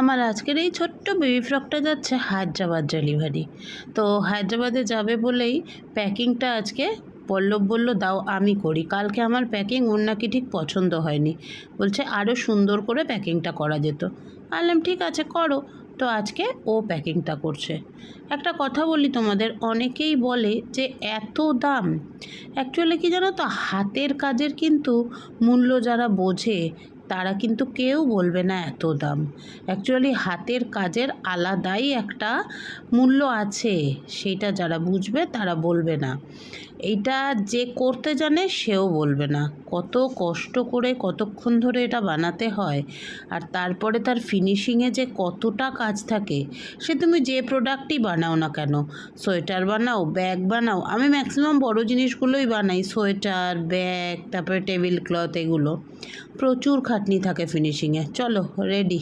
আমার আজকের এই ছোট্ট বেবি ফ্রকটা যাচ্ছে হায়দ্রাবাদ ডেলিভারি। তো হায়দ্রাবাদে যাবে বলেই প্যাকিংটা আজকে পল্লব বলল দাও আমি করি। কালকে আমার প্যাকিং ওর নাকি ঠিক পছন্দ হয়নি, বলছে আরও সুন্দর করে প্যাকিংটা করা যেত। বললাম ঠিক আছে করো। তো আজকে ও প্যাকিংটা করছে। একটা কথা বলি তোমাদের, অনেকেই বলে যে এত দাম। অ্যাকচুয়ালি কি জানো তো, হাতের কাজের কিন্তু মূল্য যারা বোঝে তারা কিন্তু কেউ বলবে না এত দাম। অ্যাকচুয়ালি হাতের কাজের আলাদাই একটা মূল্য আছে, সেটা যারা বুঝবে তারা বলবে না। এইটা যে করতে জানে সেও বলবে না। কত কষ্ট করে কতক্ষণ ধরে এটা বানাতে হয়, আর তারপরে তার ফিনিশিংয়ে যে কতটা কাজ থাকে। সে তুমি যে প্রোডাক্টই বানাও না কেন, সোয়েটার বানাও, ব্যাগ বানাও, আমি ম্যাক্সিমাম বড় জিনিসগুলোই বানাই, সোয়েটার, ব্যাগ, তারপরে টেবিল ক্লথ, এগুলো প্রচুর খাটনি থাকে ফিনিশিংয়ে। চলো রেডি।